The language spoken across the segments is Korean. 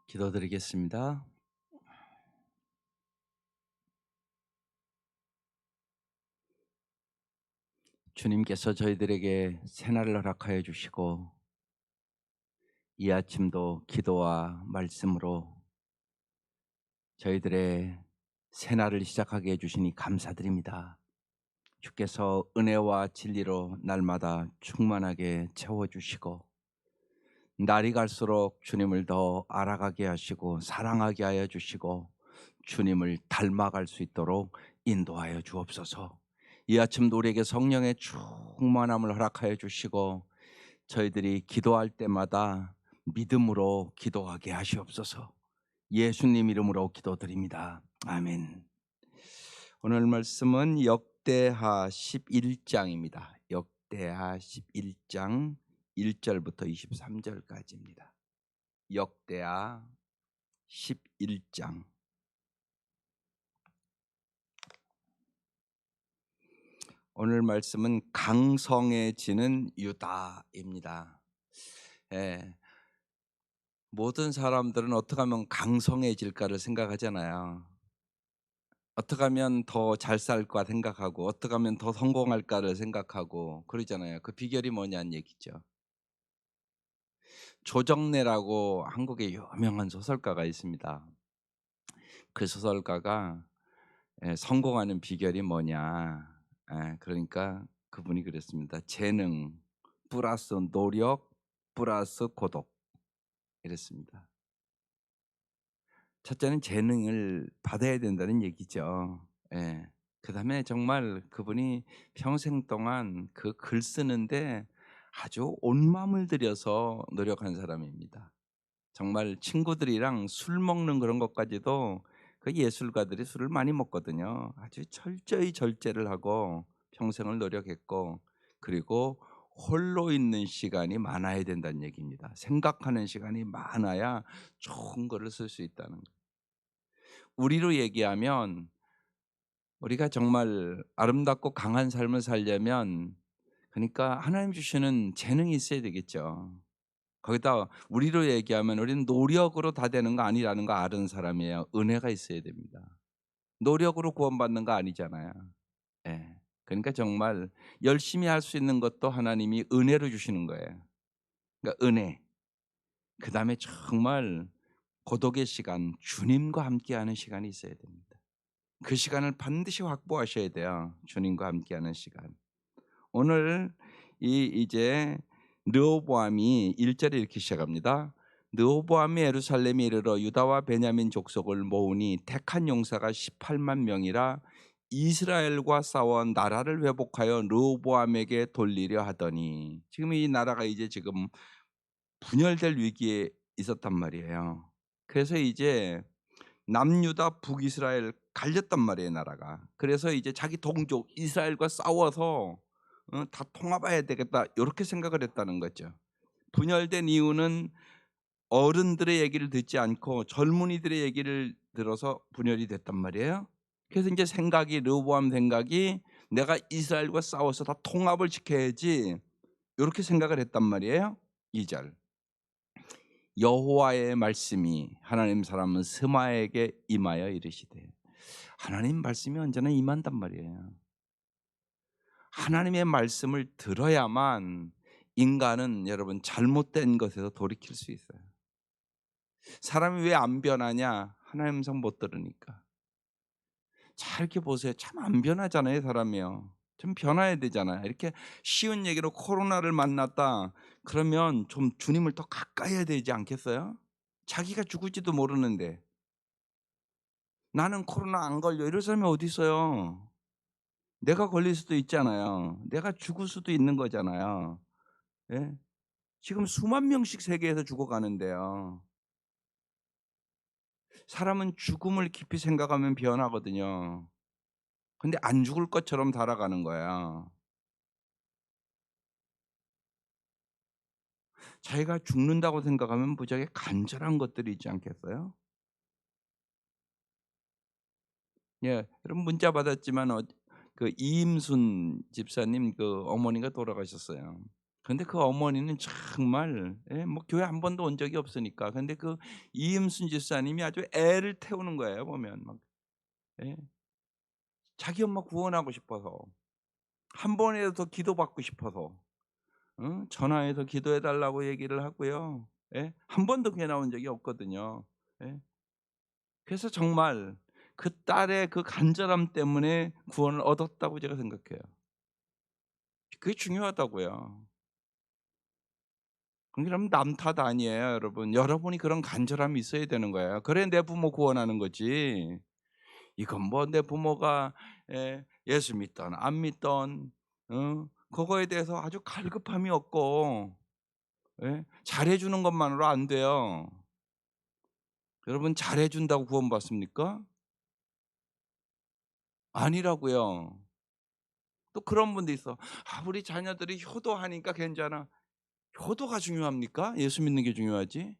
기도드리겠습니다. 주님께서 저희들에게 새날을 허락하여 주시고 이 아침도 기도와 말씀으로 저희들의 새날을 시작하게 해 주시니 감사드립니다. 주께서 은혜와 진리로 날마다 충만하게 채워 주시고 날이 갈수록 주님을 더 알아가게 하시고 사랑하게 하여 주시고 주님을 닮아갈 수 있도록 인도하여 주옵소서. 이 아침도 우리에게 성령의 충만함을 허락하여 주시고 저희들이 기도할 때마다 믿음으로 기도하게 하시옵소서. 예수님 이름으로 기도드립니다. 아멘. 오늘 말씀은 역대하 11장입니다. 역대하 11장 1절부터 23절까지입니다. 역대하 11장. 오늘 말씀은 강성해지는 유다입니다. 예, 모든 사람들은 어떻게 하면 강성해질까를 생각하잖아요. 어떻게 하면 더 잘 살까 생각하고 어떻게 하면 더 성공할까를 생각하고 그러잖아요. 그 비결이 뭐냐는 얘기죠. 조정래라고 한국의 유명한 소설가가 있습니다. 그 소설가가 성공하는 비결이 뭐냐. 그러니까 그분이 그랬습니다. 재능 플러스 노력 플러스 고독 이랬습니다. 첫째는 재능을 받아야 된다는 얘기죠. 예. 그다음에 정말 그분이 평생 동안 그 글 쓰는데 아주 온 마음을 들여서 노력한 사람입니다. 정말 친구들이랑 술 먹는 그런 것까지도 그 예술가들이 술을 많이 먹거든요. 아주 철저히 절제를 하고 평생을 노력했고 그리고 홀로 있는 시간이 많아야 된다는 얘기입니다. 생각하는 시간이 많아야 좋은 거를 쓸 수 있다는 거예요. 우리로 얘기하면 우리가 정말 아름답고 강한 삶을 살려면 그러니까 하나님 주시는 재능이 있어야 되겠죠. 거기다 우리로 얘기하면 우리는 노력으로 다 되는 거 아니라는 거 아는 사람이에요. 은혜가 있어야 됩니다. 노력으로 구원받는 거 아니잖아요. 예. 그러니까 정말 열심히 할 수 있는 것도 하나님이 은혜로 주시는 거예요. 그러니까 은혜. 그다음에 정말 고독의 시간, 주님과 함께하는 시간이 있어야 됩니다. 그 시간을 반드시 확보하셔야 돼요. 주님과 함께하는 시간. 오늘 이제 르호보암이 1절에 이렇게 시작합니다. 르호보암이 예루살렘에 이르러 유다와 베냐민 족속을 모으니 택한 용사가 18만 명이라 이스라엘과 싸워 나라를 회복하여 르호보암에게 돌리려 하더니 지금 이 나라가 이제 지금 분열될 위기에 있었단 말이에요. 그래서 이제 남유다 북이스라엘 갈렸단 말이에요 나라가. 그래서 이제 자기 동족 이스라엘과 싸워서 다 통합해야 되겠다 이렇게 생각을 했다는 거죠. 분열된 이유는 어른들의 얘기를 듣지 않고 젊은이들의 얘기를 들어서 분열이 됐단 말이에요. 그래서 이제 생각이 르호보암 생각이 내가 이스라엘과 싸워서 다 통합을 시켜야지 이렇게 생각을 했단 말이에요. 2절 여호와의 말씀이 하나님 사람은 스마에게 임하여 이르시되 하나님 말씀이 언제나 임한단 말이에요. 하나님의 말씀을 들어야만 인간은 여러분 잘못된 것에서 돌이킬 수 있어요. 사람이 왜 안 변하냐? 하나님 음성 못 들으니까. 잘 이렇게 보세요. 참 안 변하잖아요, 사람이요. 좀 변화해야 되잖아요. 이렇게 쉬운 얘기로 코로나를 만났다. 그러면 좀 주님을 더 가까이 해야 되지 않겠어요? 자기가 죽을지도 모르는데. 나는 코로나 안 걸려. 이럴 사람이 어디 있어요? 내가 걸릴 수도 있잖아요. 내가 죽을 수도 있는 거잖아요. 예? 지금 수만 명씩 세계에서 죽어가는데요. 사람은 죽음을 깊이 생각하면 변하거든요. 근데 안 죽을 것처럼 살아가는 거야. 자기가 죽는다고 생각하면 무지하게 간절한 것들이 있지 않겠어요? 예, 여러분 문자 받았지만 그 이임순 집사님 그 어머니가 돌아가셨어요. 근데 그 어머니는 정말 뭐 교회 한 번도 온 적이 없으니까. 근데 그 이임순 집사님이 아주 애를 태우는 거예요 보면 막. 예. 자기 엄마 구원하고 싶어서. 한 번이라도 더 기도받고 싶어서. 전화해서 기도해 달라고 얘기를 하고요. 예. 한 번도 교회 나온 적이 없거든요. 예. 그래서 정말 그 딸의 그 간절함 때문에 구원을 얻었다고 제가 생각해요. 그게 중요하다고요. 그럼 남 탓 아니에요, 여러분. 여러분이 그런 간절함이 있어야 되는 거예요. 그래 내 부모 구원하는 거지. 이건 뭐 내 부모가 예수 믿던 안 믿던 그거에 대해서 아주 갈급함이 없고 잘해 주는 것만으로 안 돼요. 여러분 잘해 준다고 구원받습니까? 아니라고요. 또 그런 분도 있어. "아 우리 자녀들이 효도하니까 괜찮아." 효도가 중요합니까? 예수 믿는 게 중요하지?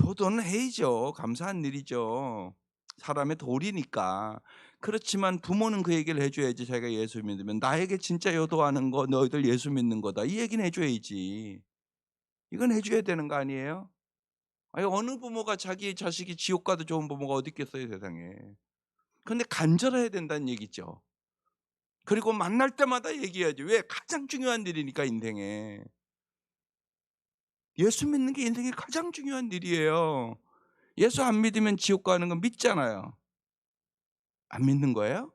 효도는 해야죠. 감사한 일이죠. 사람의 도리니까. 그렇지만 부모는 그 얘기를 해 줘야지 자기가 예수 믿으면. "나에게 진짜 효도하는 거 너희들 예수 믿는 거다." 이 얘기는 해 줘야지. 이건 해 줘야 되는 거 아니에요? 아니 어느 부모가 자기 자식이 지옥 가도 좋은 부모가 어디 있겠어요 세상에. 근데 간절해야 된다는 얘기죠. 그리고 만날 때마다 얘기해야지. 왜? 가장 중요한 일이니까 인생에. 예수 믿는 게 인생에 가장 중요한 일이에요. 예수 안 믿으면 지옥 가는 건 믿잖아요. 안 믿는 거예요?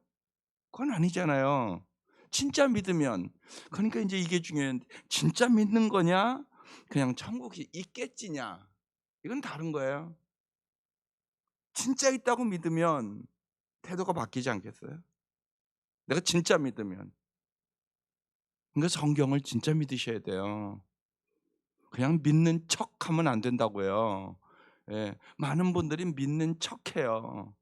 그건 아니잖아요. 진짜 믿으면 그러니까 인제 이게 중요한데 진짜 믿는 거냐 그냥 천국이 있겠지냐 이건 다른 거예요. 진짜 있다고 믿으면 태도가 바뀌지 않겠어요? 내가 진짜 믿으면. 그러니까 성경을 진짜 믿으셔야 돼요. 그냥 믿는 척하면 안 된다고요. 예. 많은 분들이 믿는 척해요.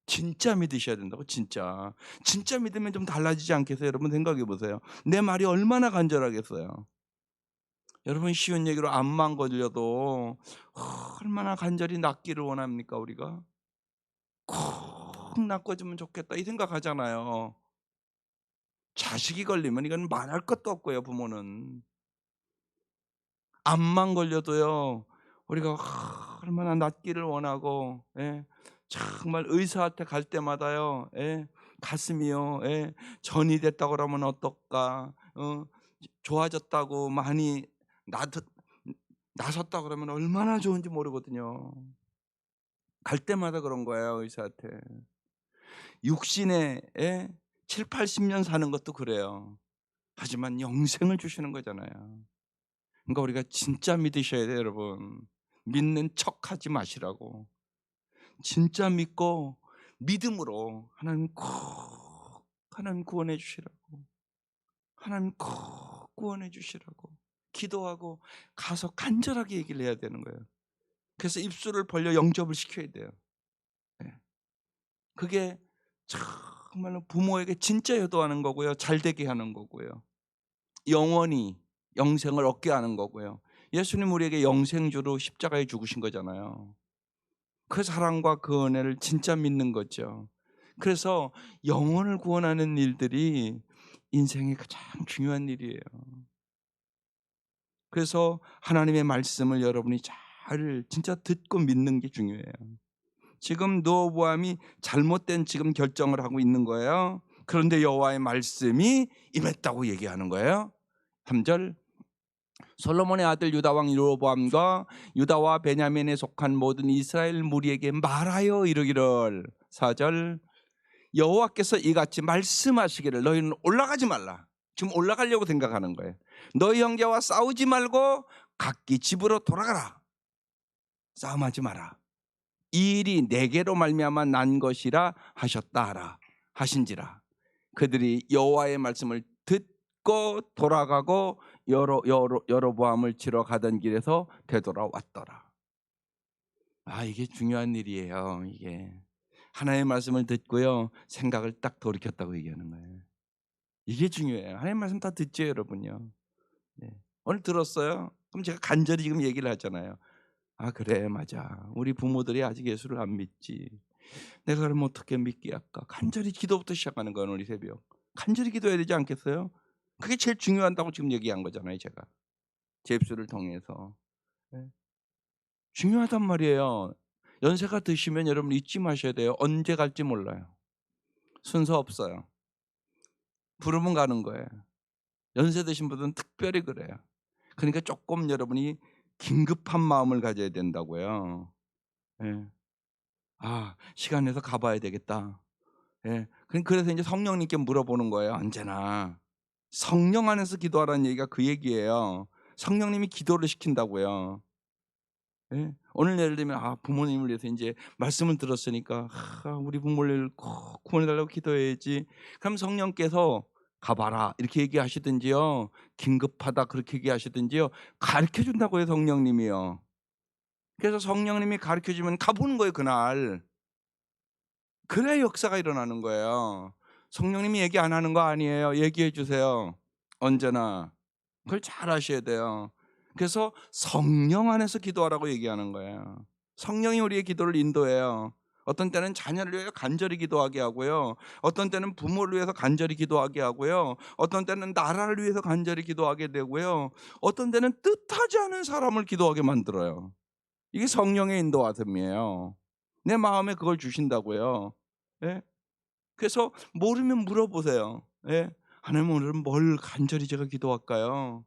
진짜 믿으셔야 된다고 진짜. 진짜 믿으면 좀 달라지지 않겠어요? 여러분 생각해 보세요. 내 말이 얼마나 간절하겠어요. 여러분 쉬운 얘기로 암만 걸려도 얼마나 간절히 낫기를 원합니까 우리가? 꼭 낫아지면 좋겠다 이 생각하잖아요. 자식이 걸리면 이건 말할 것도 없고요 부모는. 암만 걸려도요. 우리가 얼마나 낫기를 원하고 정말 의사한테 갈 때마다요. 가슴이요. 전이 됐다고 그러면 어떨까? 좋아졌다고 많이 나 나섰다 그러면 얼마나 좋은지 모르거든요. 갈 때마다 그런 거예요, 의사한테. 육신에 7-80년 사는 것도 그래요. 하지만 영생을 주시는 거잖아요. 그러니까 우리가 진짜 믿으셔야 돼요, 여러분. 믿는 척하지 마시라고. 진짜 믿고 믿음으로 하나님 구원해 주시라고. 하나님 꼭 구원해 주시라고. 기도하고 가서 간절하게 얘기를 해야 되는 거예요. 그래서 입술을 벌려 영접을 시켜야 돼요. 예. 그게 정말로 부모에게 진짜 효도하는 거고요. 잘되게 하는 거고요. 영원히 영생을 얻게 하는 거고요. 예수님 우리에게 영생주로 십자가에 죽으신 거잖아요. 그 사랑과 그 은혜를 진짜 믿는 거죠. 그래서 영혼을 구원하는 일들이 인생의 가장 중요한 일이에요. 그래서 하나님의 말씀을 여러분이 잘 진짜 듣고 믿는 게 중요해요. 지금 르호보암이 잘못된 지금 결정을 하고 있는 거예요. 그런데 여호와의 말씀이 임했다고 얘기하는 거예요. 3절 솔로몬의 아들 유다 왕 르호보암과 유다와 베냐민에 속한 모든 이스라엘 무리에게 말하여 이르기를 4절 여호와께서 이같이 말씀하시기를 너희는 올라가지 말라. 지금 올라가려고 생각하는 거예요. 너희 형제와 싸우지 말고 각기 집으로 돌아가라. 싸움하지 마라. 이 일이 내게로 말미암아 난 것이라 하셨다 하라 하신지라. 그들이 여호와의 말씀을 듣고 돌아가고 여로보암을 치러 가던 길에서 되돌아왔더라. 아 이게 중요한 일이에요. 이게 하나님의 말씀을 듣고요 생각을 딱 돌이켰다고 얘기하는 거예요. 이게 중요해요. 하나님의 말씀 다 듣죠 여러분요. 네. 오늘 들었어요? 그럼 제가 간절히 지금 얘기를 하잖아요. 아 그래 맞아. 우리 부모들이 아직 예수를 안 믿지. 내가 그럼 어떻게 믿게 할까? 간절히 기도부터 시작하는 거예요 오늘 이 새벽. 간절히 기도해야 되지 않겠어요? 그게 제일 중요하다고 지금 얘기한 거잖아요, 제가. 제 입술을 통해서. 예. 중요하단 말이에요. 연세가 드시면 여러분 잊지 마셔야 돼요. 언제 갈지 몰라요. 순서 없어요. 부르면 가는 거예요. 연세 드신 분들은 특별히 그래요. 그러니까 쪼끔 여러분이 긴급한 마음을 가져야 된다고요. 예. '아 시간 내서 가 봐야 되겠다.' 예. 그래서 인제 성령님께 물어보는 거예요, 언제나. 성령 안에서 기도하라는 얘기가 그 얘기예요. 성령님이 기도를 시킨다고요. 예. 오늘 예를 들면 부모님을 위해서 인제 말씀을 들었으니까 '우리 부모를 꼭 구원해 달라고 기도해야지.' 그럼 성령께서 "가 봐라." 이렇게 얘기하시든지요. "긴급하다." 그렇게 얘기하시든지요. 가르쳐 준다고요, 성령님이요. 그래서 성령님이 가르쳐 주면 가 보는 거예요, 그날. 그래야 역사가 일어나는 거예요. 성령님이 얘기 안 하는 거 아니에요. 얘기해 주세요. 언제나. 그걸 잘 아셔야 돼요. 그래서 성령 안에서 기도하라고 얘기하는 거예요. 성령이 우리의 기도를 인도해요. 어떤 때는 자녀를 위해 간절히 기도하게 하고요. 어떤 때는 부모를 위해서 간절히 기도하게 하고요. 어떤 때는 나라를 위해서 간절히 기도하게 되고요. 어떤 때는 뜻하지 않은 사람을 기도하게 만들어요. 이게 성령의 인도하심이에요. 내 마음에 그걸 주신다고요. 예? 그래서 모르면 물어보세요. 예? 하나님 오늘은 뭘 간절히 제가 기도할까요?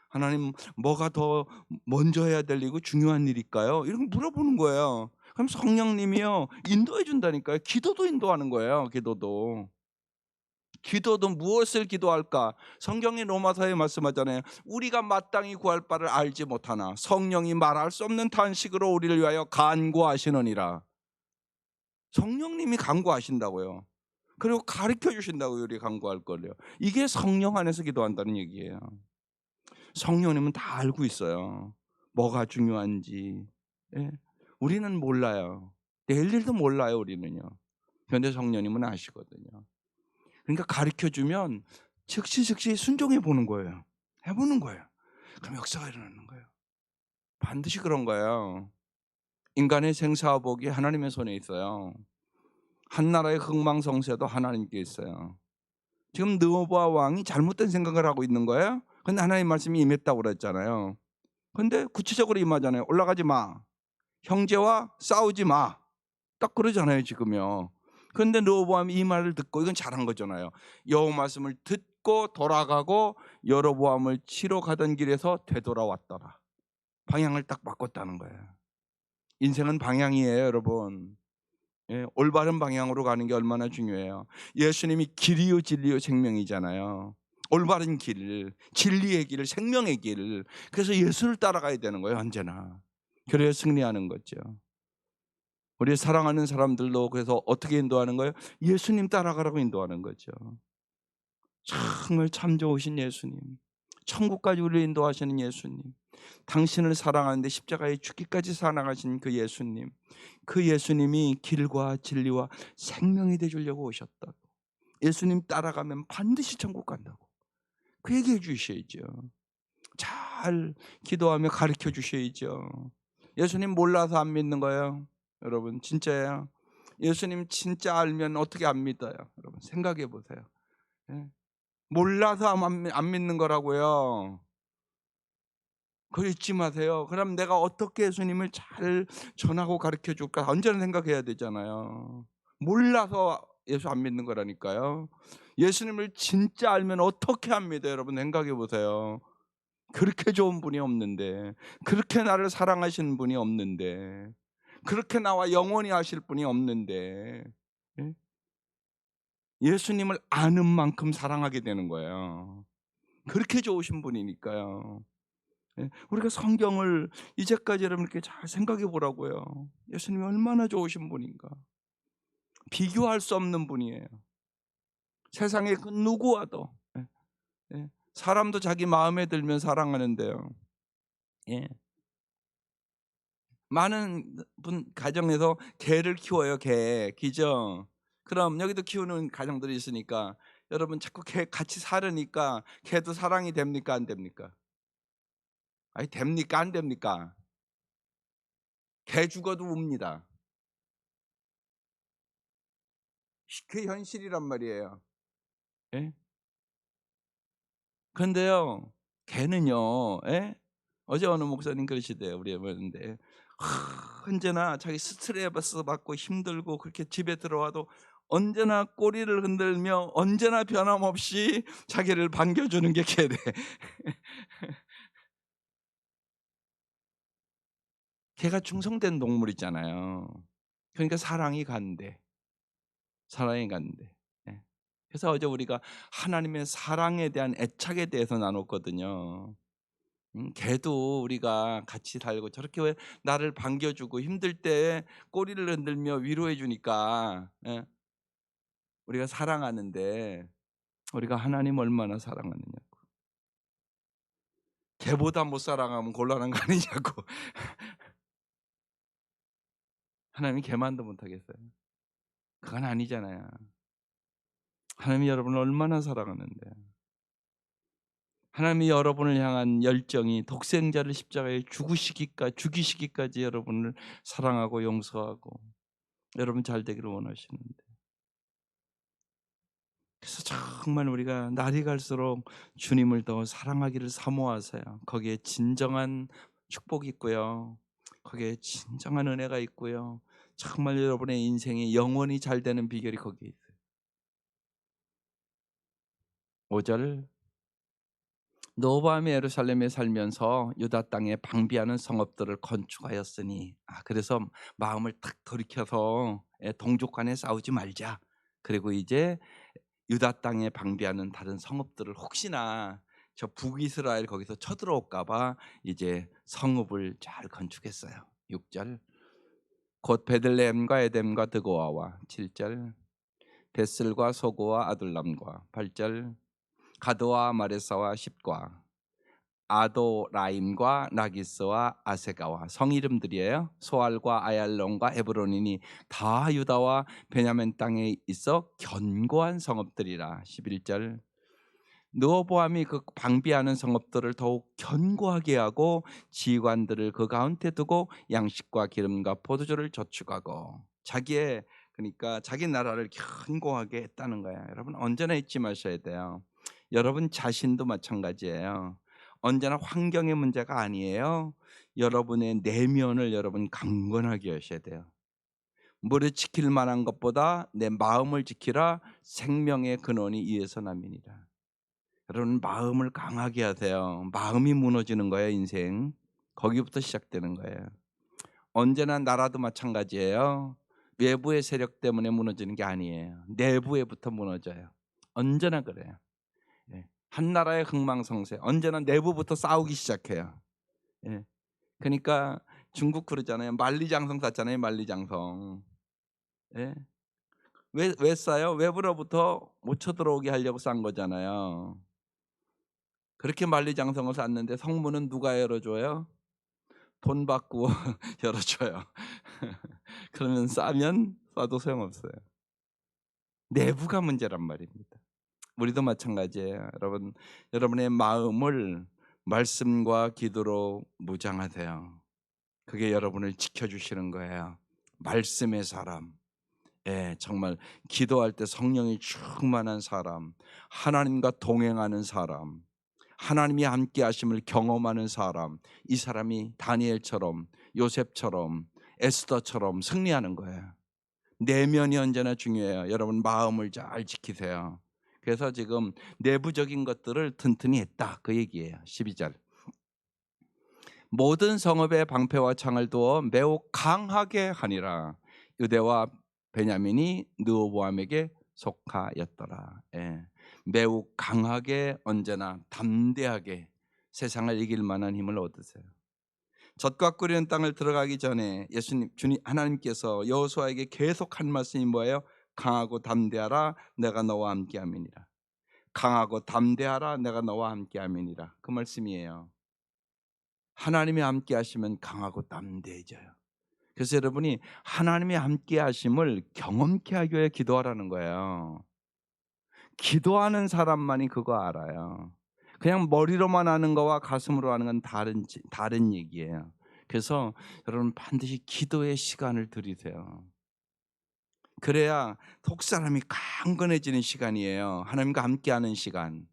하나님 뭐가 더 먼저 해야 될 일이고 중요한 일일까요? 이런 거 물어보는 거예요. 그럼 성령님이요 인도해 준다니까요. 기도도 인도하는 거예요. 기도도. 기도도 무엇을 기도할까? 성경이 로마서에 말씀하잖아요. 우리가 마땅히 구할 바를 알지 못하나 성령이 말할 수 없는 탄식으로 우리를 위하여 간구하시느니라. 성령님이 간구하신다고요. 그리고 가르쳐 주신다고요. 우리 간구할 걸요. 이게 성령 안에서 기도한다는 얘기예요. 성령님은 다 알고 있어요. 뭐가 중요한지. 예. 우리는 몰라요. 내일 일도 몰라요, 우리는요. 그런데 성령님은 아시거든요. 그러니까 가르쳐 주면 즉시 순종해 보는 거예요. 해 보는 거예요. 그럼 역사가 일어나는 거예요. 반드시 그런 거예요. 인간의 생사화복이 하나님의 손에 있어요. 한 나라의 흥망성쇠도 하나님께 있어요. 지금 느호바 왕이 잘못된 생각을 하고 있는 거예요. 근데 하나님 말씀이 임했다고 그랬잖아요. 근데 구체적으로 임하잖아요. "올라가지 마. 형제와 싸우지 마." 딱 그러잖아요, 지금요. 그런데 르호보암이 이 말을 듣고 이건 잘한 거잖아요. 여호와 말씀을 듣고 돌아가고 여로보암을 치러 가던 길에서 되돌아왔더라. 방향을 딱 바꿨다는 거예요. 인생은 방향이에요, 여러분. 예, 올바른 방향으로 가는 게 얼마나 중요해요. 예수님이 길이요 진리요 생명이잖아요. 올바른 길, 진리의 길, 생명의 길. 그래서 예수를 따라가야 되는 거예요, 언제나. 그래야 승리하는 거죠. 우리 사랑하는 사람들도 그래서 어떻게 인도하는 거예요? 예수님 따라가라고 인도하는 거죠. 정말 참 좋으신 예수님. 천국까지 우리를 인도하시는 예수님. 당신을 사랑하는데 십자가에 죽기까지 사랑하신 그 예수님. 그 예수님이 길과 진리와 생명이 돼 주려고 오셨다고. 예수님 따라가면 반드시 천국 간다고. 그 얘기해 주셔야죠. 잘 기도하며 가르쳐 주셔야죠. 예수님 몰라서 안 믿는 거예요. 여러분 진짜예요. 예수님 진짜 알면 어떻게 안 믿어요. 여러분 생각해 보세요. 예. 몰라서 안 믿는 거라고요. 그거 잊지 마세요. 그럼 내가 어떻게 예수님을 잘 전하고 가르쳐 줄까 언제나 생각해야 되잖아요. 몰라서 예수 안 믿는 거라니까요. 예수님을 진짜 알면 어떻게 안 믿어요, 여러분 생각해 보세요. 그렇게 좋은 분이 없는데, 그렇게 나를 사랑하시는 분이 없는데, 그렇게 나와 영원히 하실 분이 없는데, 예? 예수님을 아는 만큼 사랑하게 되는 거예요. 그렇게 좋으신 분이니까요. 예? 우리가 성경을 이제까지 여러분 이렇게 잘 생각해 보라고요. 예수님이 얼마나 좋으신 분인가. 비교할 수 없는 분이에요. 세상의 그 누구와도. 예, 예. 사람도 자기 마음에 들면 사랑하는데요. 예. 많은 분 가정에서 개를 키워요, 개. 그죠? 그럼 여기도 키우는 가정들이 있으니까 여러분 자꾸 개 같이 살으니까 개도 사랑이 됩니까? 안 됩니까? 아니 됩니까? 안 됩니까? 개 죽어도 웁니다. 그게 현실이란 말이에요. 예? 근데요, 걔는요, 예? 어제 어느 목사님 그러시대요. 우리 애보는데 언제나 자기 스트레스 받고 힘들고 그렇게 집에 들어와도 언제나 꼬리를 흔들며 언제나 변함없이 자기를 반겨주는 게 걔래. 걔가 충성된 동물이잖아요. 그러니까 사랑이 간대. 사랑이 간대. 예. 그래서 어제 우리가 하나님의 사랑에 대한 애착에 대해서 나눴거든요. 걔도 우리가 같이 살고 저렇게 왜 나를 반겨주고 힘들 때 꼬리를 흔들며 위로해 주니까, 예, 우리가 사랑하는데 우리가 하나님 얼마나 사랑하느냐고. 걔보다 못 사랑하면 곤란한 거 아니냐고. 하나님이 걔만도 못하겠어요. 그건 아니잖아요. 하나님이 여러분을 얼마나 사랑하는데. 하나님이 여러분을 향한 열정이 독생자를 십자가에 죽이시기까지 여러분을 사랑하고 용서하고 여러분 잘 되기를 원하시는데. 그래서 정말 우리가 날이 갈수록 주님을 더 사랑하기를 사모하세요. 거기에 진정한 축복이 있고요. 거기에 진정한 은혜가 있고요. 정말 여러분의 인생이 영원히 잘 되는 비결이 거기에 있어요. 5절, 노바함이 예루살렘에 살면서 유다 땅에 방비하는 성읍들을 건축하였으니, 그래서 마음을 탁 돌이켜서 동족 간에 싸우지 말자. 그리고 이제 유다 땅에 방비하는 다른 성읍들을 혹시나 저 북이스라엘 거기서 쳐들어올까 봐 이제 성읍을 잘 건축했어요. 6절, 곧 베들레헴과 에뎀과 드고아와. 7절, 베슬과 소고와 아둘람과. 8절, 가드와 마레사와 십과, 아도라임과 나기스와 아세가와. 성 이름들이에요. 소알과 아얄론과 헤브론이니 다 유다와 베냐민 땅에 있어 견고한 성읍들이라. 11절, 느호보암이 그 방비하는 성읍들을 더욱 견고하게 하고 지휘관들을 그 가운데 두고 양식과 기름과 포도주를 저축하고. 그러니까 자기 나라를 견고하게 했다는 거야. 여러분 언제나 잊지 마셔야 돼요. 여러분 자신도 마찬가지예요. 언제나 환경의 문제가 아니에요. 여러분의 내면을 여러분 강건하게 하셔야 돼요. 무릇 지킬 만한 것보다 내 마음을 지키라. 생명의 근원이 이에서 남이니라. 여러분 마음을 강하게 하세요. 마음이 무너지는 거예요, 인생. 거기부터 시작되는 거예요. 언제나 나라도 마찬가지예요. 외부의 세력 때문에 무너지는 게 아니에요. 내부에부터 무너져요. 언제나 그래요. 예. 한 나라의 흥망성쇠 언제나 내부부터 싸우기 시작해요. 예. 그러니까 중국 그러잖아요. 만리장성 샀잖아요. 만리장성. 예. 왜 싸요? 외부로부터 못 쳐들어오게 하려고 싼 거잖아요. 그렇게 만리장성을 샀는데 성문은 누가 열어줘요? 돈 받고 열어줘요. 그러면 싸면 싸도 소용없어요. 내부가 문제란 말입니다. 우리도 마찬가지예요. 여러분, 여러분의 마음을 말씀과 기도로 무장하세요. 그게 여러분을 지켜주시는 거예요. 말씀의 사람, 정말 기도할 때 성령이 충만한 사람, 하나님과 동행하는 사람, 하나님이 함께 하심을 경험하는 사람, 이 사람이 다니엘처럼, 요셉처럼, 에스더처럼 승리하는 거예요. 내면이 언제나 중요해요. 여러분 마음을 잘 지키세요. 그래서 지금 내부적인 것들을 튼튼히 했다 그 얘기예요. 12절, 모든 성읍의 방패와 창을 두어 매우 강하게 하니라. 유대와 베냐민이 느호보암에게 속하였더라. 매우 강하게, 언제나 담대하게 세상을 이길 만한 힘을 얻으세요. 젖과 끓이는 땅을 들어가기 전에 주님 하나님께서 여호수아에게 계속 한 말씀이 뭐예요? 강하고 담대하라, 내가 너와 함께함이니라. 강하고 담대하라, 내가 너와 함께함이니라. 그 말씀이에요. 하나님이 함께 하시면 강하고 담대해져요. 그래서 여러분이 하나님이 함께 하심을 경험케 하기 위해 기도하라는 거예요. 기도하는 사람만이 그거 알아요. 그냥 머리로만 하는 거와 가슴으로 하는 건 다른 얘기예요. 그래서 여러분 반드시 기도의 시간을 들이세요. 그래야 속 사람이 강건해지는 시간이에요. 하나님과 함께하는 시간.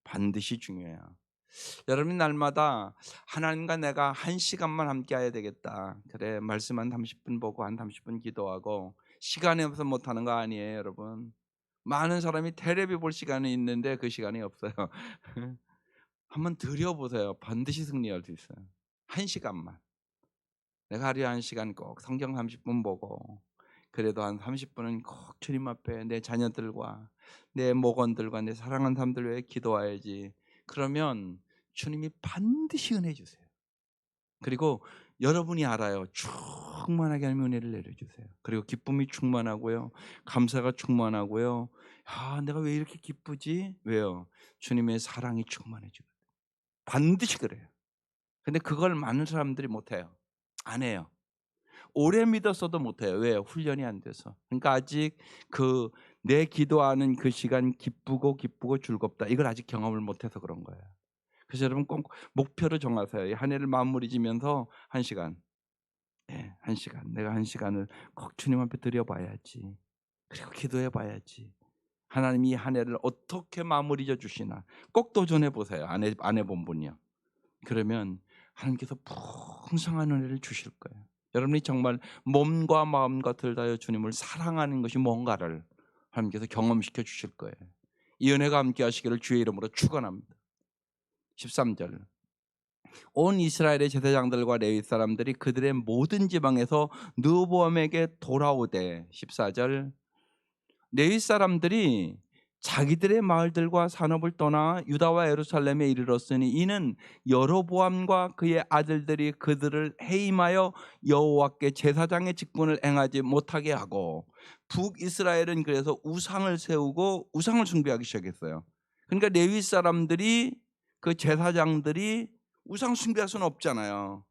반드시 중요해요. 여러분이 날마다 하나님과 내가 1시간만 함께 해야 되겠다. 그래, 말씀 한 30분 보고 한 30분 기도하고 시간이 없어서 못하는 거 아니에요, 여러분. 많은 사람이 텔레비 볼 시간이 있는데 그 시간이 없어요. 한번 드려보세요. 반드시 승리할 수 있어요. 1시간만. 내가 하루에 1시간 꼭 성경 30분 보고 그래도 한 30분은 꼭 주님 앞에 내 자녀들과 내 목원들과 내 사랑하는 사람들 위해 기도해야지. 그러면 주님이 반드시 은혜 주세요. 그리고 여러분이 알아요. 충만하게 하나님 은혜를 내려주세요. 그리고 기쁨이 충만하고요. 감사가 충만하고요. 아, 내가 왜 이렇게 기쁘지? 왜요? 주님의 사랑이 충만해지거든요. 반드시 그래요. 근데 그걸 많은 사람들이 못해요. 안 해요. 오래 믿었어도 못해요. 왜요? 훈련이 안 돼서. 그러니까 아직 그 내 기도하는 그 시간 기쁘고 즐겁다. 이걸 아직 경험을 못해서 그런 거예요. 그래서 여러분 꼭 목표를 정하세요. 이 한 해를 마무리 지면서 1시간. 예, 1시간. 내가 1시간을 꼭 주님 앞에 드려봐야지. 그리고 기도해 봐야지. 하나님이 이 한 해를 어떻게 마무리 져 주시나 꼭 도전해 보세요. 안 해본 분이요. 그러면 하나님께서 풍성한 은혜를 주실 거예요. 여러분이 정말 몸과 마음과 들다여 주님을 사랑하는 것이 뭔가를 하나님께서 경험시켜 주실 거예요. 이 은혜가 함께 하시기를 주의 이름으로 축원합니다. 13절. 온 이스라엘의 제사장들과 레위 사람들이 그들의 모든 지방에서 르호보암에게 돌아오되 14절. 레위 사람들이 자기들의 마을들과 산업을 떠나 유다와 예루살렘에 이르렀으니 이는 여로보암과 그의 아들들이 그들을 해임하여 여호와께 제사장의 직분을 행하지 못하게 하고 북이스라엘은 그래서 우상을 세우고 우상을 숭배하기 시작했어요. 그러니까 레위 사람들이 그 제사장들이 우상 숭배할 수는 없잖아요.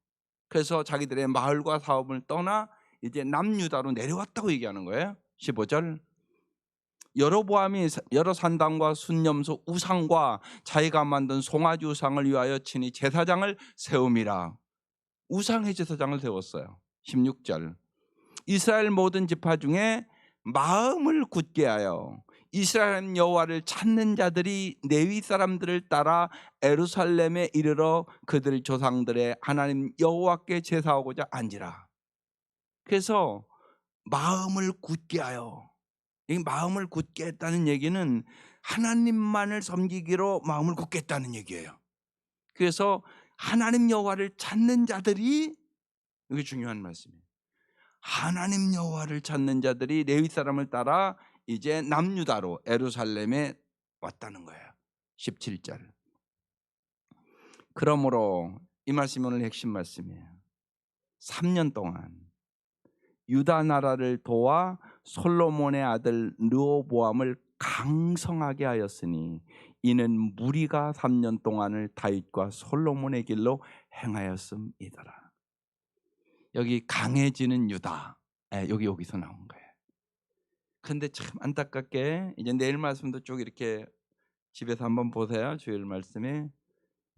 그래서 자기들의 마을과 사업을 떠나 이제 남유다로 내려왔다고 얘기하는 거예요. 15절. 여로보암이 여러 산당과 순념소 우상과 자기가 만든 송아지 우상을 위하여 친히 제사장을 세움이라. 우상의 제사장을 세웠어요. 16절. 이스라엘 모든 지파 중에 마음을 굳게 하여 이스라엘 여호와를 찾는 자들이 레위 사람들을 따라 예루살렘에 이르러 그들 조상들의 하나님 여호와께 제사하고자 앉으라. 그래서 마음을 굳게 하여, 이 마음을 굳게 했다는 얘기는 하나님만을 섬기기로 마음을 굳게 했다는 얘기예요. 그래서 하나님 여호와를 찾는 자들이, 이게 중요한 말씀이에요. 하나님 여호와를 찾는 자들이 레위 사람을 따라 이제 남유다로 예루살렘에 왔다는 거예요. 17절. 그러므로 이 말씀이 오늘 핵심 말씀이에요. 3년 동안 유다 나라를 도와 솔로몬의 아들 르호보암을 강성하게 하였으니 이는 무리가 3년 동안을 다윗과 솔로몬의 길로 행하였음이더라. 여기 강해지는 유다, 여기서 나온 거예요. 근데 참 안타깝게 이제 내일 말씀도 쭉 이렇게 집에서 한번 보세요. 주일 말씀에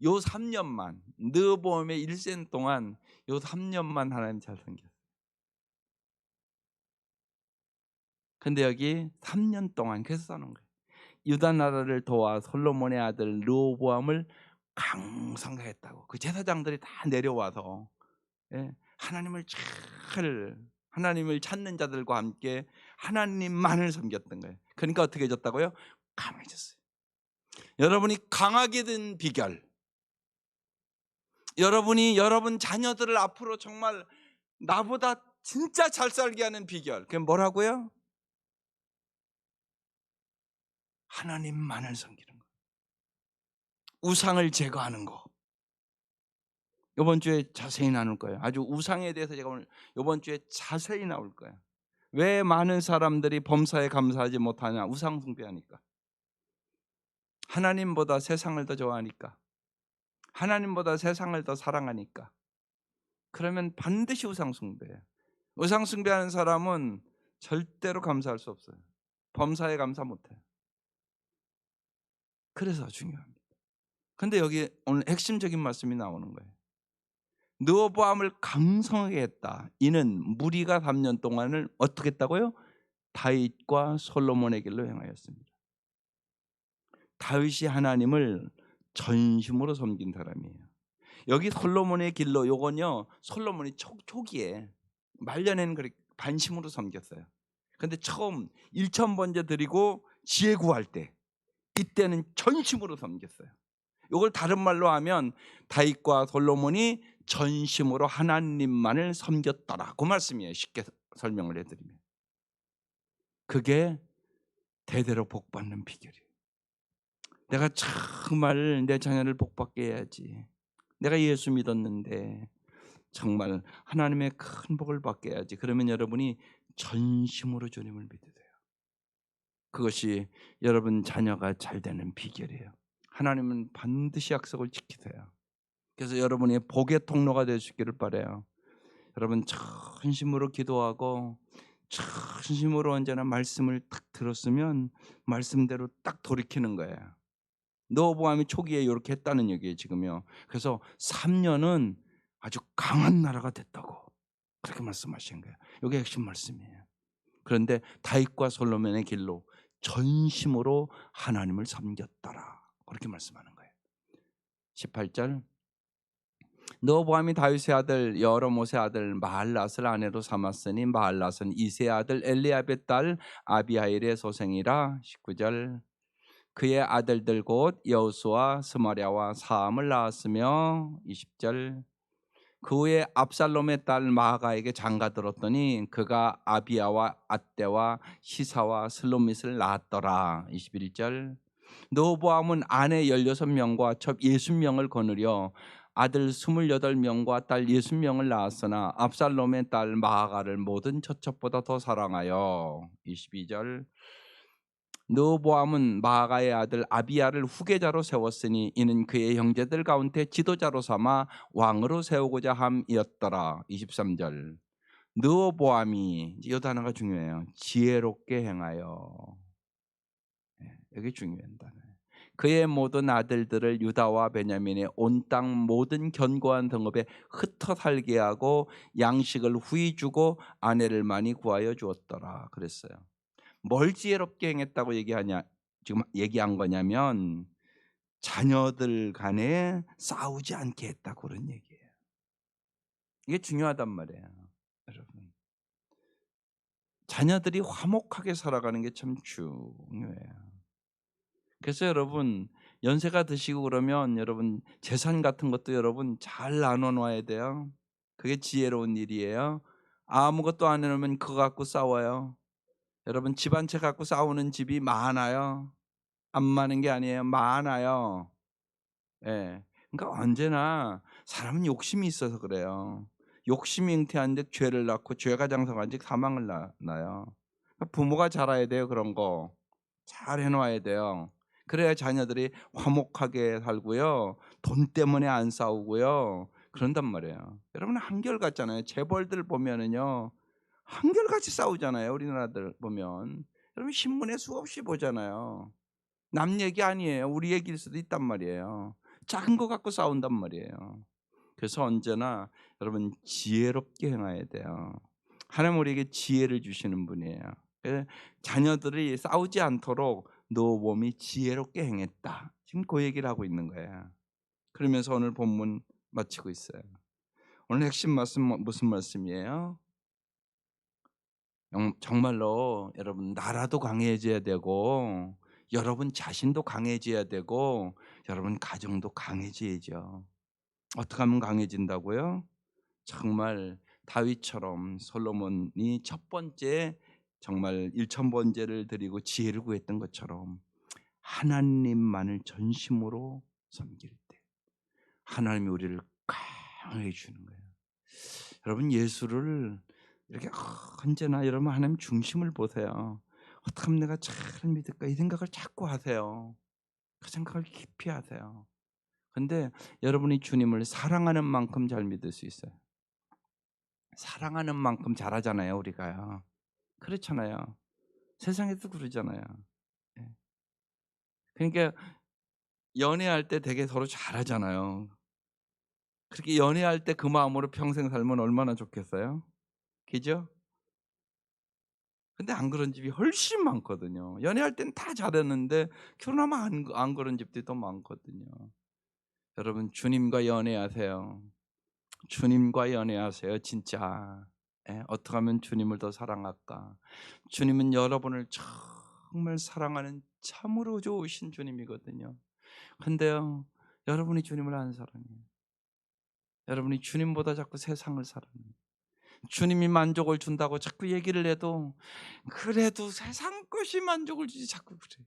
요 3년만 르호보암의 일생 동안 요 3년만 하나님 잘 섬겼어요. 근데 여기 3년 동안 그래서 써놓은 거예요. 유다 나라를 도와 솔로몬의 아들 르호보암을 강성했다고. 그 제사장들이 다 내려와서 하나님을 하나님을 찾는 자들과 함께 하나님만을 섬겼던 거예요. 그러니까 어떻게 해졌다고요? 강해졌어요. 여러분이 강하게 된 비결, 여러분이 여러분 자녀들을 앞으로 정말 나보다 진짜 잘 살게 하는 비결, 그게 뭐라고요? 하나님만을 섬기는 거, 우상을 제거하는 거. 이번 주에 자세히 나눌 거예요. 아주 우상에 대해서 제가 오늘 이번 주에 자세히 나올 거예요. 왜 많은 사람들이 범사에 감사하지 못하냐? 우상 숭배하니까. 하나님보다 세상을 더 좋아하니까. 하나님보다 세상을 더 사랑하니까. 그러면 반드시 우상 숭배해요. 우상 숭배하는 사람은 절대로 감사할 수 없어요. 범사에 감사 못해요. 그래서 중요합니다. 근데 여기 오늘 핵심적인 말씀이 나오는 거예요. 르호보암을 강성하게 했다. 이는 무리가 3년 동안을 어떻게 했다고요? 다윗과 솔로몬의 길로 행하였습니다. 다윗이 하나님을 전심으로 섬긴 사람이에요. 여기 솔로몬의 길로 요건요. 솔로몬이 초기에 말년에는 그렇게 반심으로 섬겼어요. 근데 처음 1,000번째 드리고 지혜 구할 때 이때는 전심으로 섬겼어요. 이걸 다른 말로 하면 다윗과 솔로몬이 전심으로 하나님만을 섬겼더라. 그 말씀이에요. 쉽게 설명을 해드리면. 그게 대대로 복받는 비결이에요. 내가 정말 내 자녀를 복받게 해야지. 내가 예수 믿었는데 정말 하나님의 큰 복을 받게 해야지. 그러면 여러분이 전심으로 주님을 믿으세요. 그것이 여러분 자녀가 잘 되는 비결이에요. 하나님은 반드시 약속을 지키세요. 그래서 여러분의 복의 통로가 될 수 있기를 바라요. 여러분 전심으로 기도하고 전심으로 언제나 말씀을 딱 들었으면 말씀대로 딱 돌이키는 거예요. 너보암이 초기에 이렇게 했다는 얘기예요 지금요. 그래서 3년은 아주 강한 나라가 됐다고 그렇게 말씀하신 거예요. 이게 핵심 말씀이에요. 그런데 다윗과 솔로몬의 길로 전심으로 하나님을 섬겼더라 그렇게 말씀하는 거예요. 18절 너보암이 다윗의 아들 여로못의 아들 마할랏을 아내로 삼았으니 마할랏은 이새의 아들 엘리압의 딸 아비하일의 소생이라. 19절 그의 아들들 곧 여호수아 스마랴와 사함을 낳았으며. 20절 그 후에 압살롬의 딸 마아가에게 장가들었더니 그가 아비야와 앗대와 시사와 슬로밋을 낳았더라. 21절 르호보암은 아내 16명과 첩 60명을 거느려 아들 28명과 딸 60명을 낳았으나 압살롬의 딸 마아가를 모든 처첩보다 더 사랑하여. 22절 르호보암은 마아가의 아들 아비야를 후계자로 세웠으니 이는 그의 형제들 가운데 지도자로 삼아 왕으로 세우고자 함이었더라. 23절 르호보암이 이 단어가 중요해요. 지혜롭게 행하여. 여기 중요한 단어예요. 그의 모든 아들들을 유다와 베냐민의 온 땅 모든 견고한 등업에 흩어 살게 하고 양식을 후히 주고 아내를 많이 구하여 주었더라 그랬어요. 뭘 지혜롭게 행했다고 얘기하냐 지금 얘기한 거냐면 자녀들 간에 싸우지 않게 했다고 그런 얘기예요. 이게 중요하단 말이에요. 여러분 자녀들이 화목하게 살아가는 게 참 중요해요. 그래서 여러분 연세가 드시고 그러면 여러분 재산 같은 것도 여러분 잘 나눠 놔야 돼요. 그게 지혜로운 일이에요. 아무것도 안 해놓으면 그거 갖고 싸워요. 여러분 집 한 채 갖고 싸우는 집이 많아요. 안 많은 게 아니에요. 많아요. 예. 그러니까 언제나 사람은 욕심이 있어서 그래요. 욕심이 잉태한 데 죄를 낳고 죄가 장성한 즉 사망을 낳아요. 그러니까 부모가 잘해야 돼요. 그런 거. 잘 해놓아야 돼요. 그래야 자녀들이 화목하게 살고요. 돈 때문에 안 싸우고요. 그런단 말이에요. 여러분 한결같잖아요. 재벌들 보면은요. 한결같이 싸우잖아요. 우리나라들 보면. 여러분 신문에 수없이 보잖아요. 남 얘기 아니에요. 우리 얘기일 수도 있단 말이에요. 작은 거 갖고 싸운단 말이에요. 그래서 언제나 여러분 지혜롭게 행해야 돼요. 하나님 우리에게 지혜를 주시는 분이에요. 자녀들이 싸우지 않도록 너 몸이 지혜롭게 행했다. 지금 그 얘기를 하고 있는 거예요. 그러면서 오늘 본문 마치고 있어요. 오늘 핵심 말씀 무슨 말씀이에요? 정말로 여러분 나라도 강해져야 되고 여러분 자신도 강해져야 되고 여러분 가정도 강해져야죠. 어떻게 하면 강해진다고요? 정말 다윗처럼 솔로몬이 첫 번째 정말 1,000번제를 드리고 지혜를 구했던 것처럼 하나님만을 전심으로 섬길 때 하나님이 우리를 강하게 주는 거예요. 여러분 예수를 이렇게 언제나 여러분 하나님 중심을 보세요. 어떻게 하면 내가 잘 믿을까 이 생각을 자꾸 하세요. 그 생각을 깊이 하세요. 근데 여러분이 주님을 사랑하는 만큼 잘 믿을 수 있어요. 사랑하는 만큼 잘하잖아요, 우리가요. 그렇잖아요. 세상에도 그러잖아요. 예. 그러니까 연애할 때 되게 서로 잘하잖아요. 그렇게 연애할 때 그 마음으로 평생 살면 얼마나 좋겠어요? 그죠? 근데 안 그런 집이 훨씬 많거든요. 연애할 땐 다 잘했는데 결혼하면 안 그런 집들이 더 많거든요. 여러분 주님과 연애하세요. 주님과 연애하세요 진짜. 예, 어떻게 하면 주님을 더 사랑할까? 주님은 여러분을 정말 사랑하는 참으로 좋으신 주님이거든요. 근데요, 여러분이 주님을 안 사랑해요. 여러분이 주님보다 자꾸 세상을 사랑해요. 주님이 만족을 준다고 자꾸 얘기를 해도 그래도 세상 것이 만족을 주지 자꾸 그래.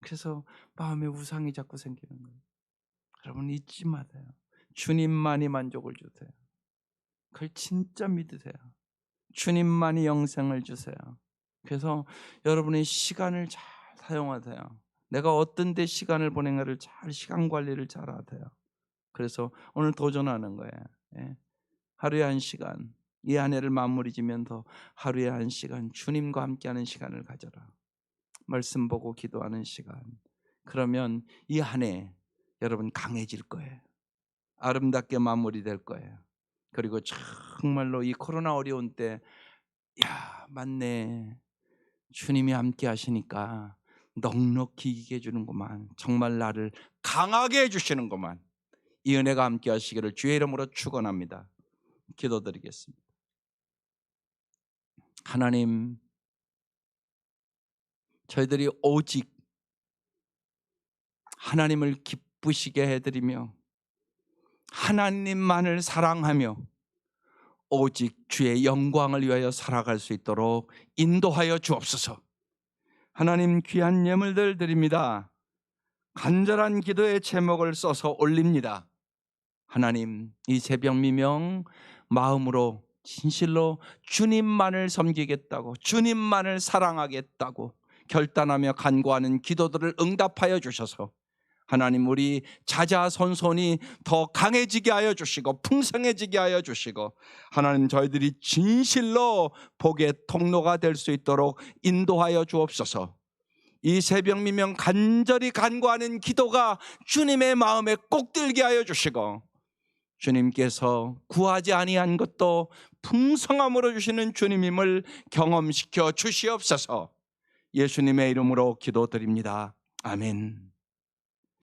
그래서 마음에 우상이 자꾸 생기는 거예요. 여러분 잊지 마세요. 주님만이 만족을 주세요. 그걸 진짜 믿으세요. 주님만이 영생을 주세요. 그래서 여러분의 시간을 잘 사용하세요. 내가 어떤 데 시간을 보낸가를 잘 시간 관리를 잘 하세요. 그래서 오늘 도전하는 거예요. 예. 하루에 1시간 이 한 해를 마무리 지면서 하루에 1시간 주님과 함께하는 시간을 가져라. 말씀 보고 기도하는 시간. 그러면 이 한 해 여러분 강해질 거예요. 아름답게 마무리될 거예요. 그리고 정말로 이 코로나 어려운 때 야 맞네. 주님이 함께 하시니까 넉넉히 이기게 해주는구만. 정말 나를 강하게 해주시는구만. 이 은혜가 함께 하시기를 주의 이름으로 축원합니다. 기도드리겠습니다. 하나님, 저희들이 오직 하나님을 기쁘시게 해드리며 하나님만을 사랑하며 오직 주의 영광을 위하여 살아갈 수 있도록 인도하여 주옵소서. 하나님 귀한 예물들 드립니다. 간절한 기도의 제목을 써서 올립니다. 하나님 이 새벽 미명 마음으로 진실로 주님만을 섬기겠다고 주님만을 사랑하겠다고 결단하며 간구하는 기도들을 응답하여 주셔서 하나님 우리 자자손손이 더 강해지게 하여 주시고 풍성해지게 하여 주시고 하나님 저희들이 진실로 복의 통로가 될 수 있도록 인도하여 주옵소서. 이 새벽 미명 간절히 간구하는 기도가 주님의 마음에 꼭 들게 하여 주시고 주님께서 구하지 아니한 것도 풍성함으로 주시는 주님임을 경험시켜 주시옵소서. 예수님의 이름으로 기도드립니다. 아멘.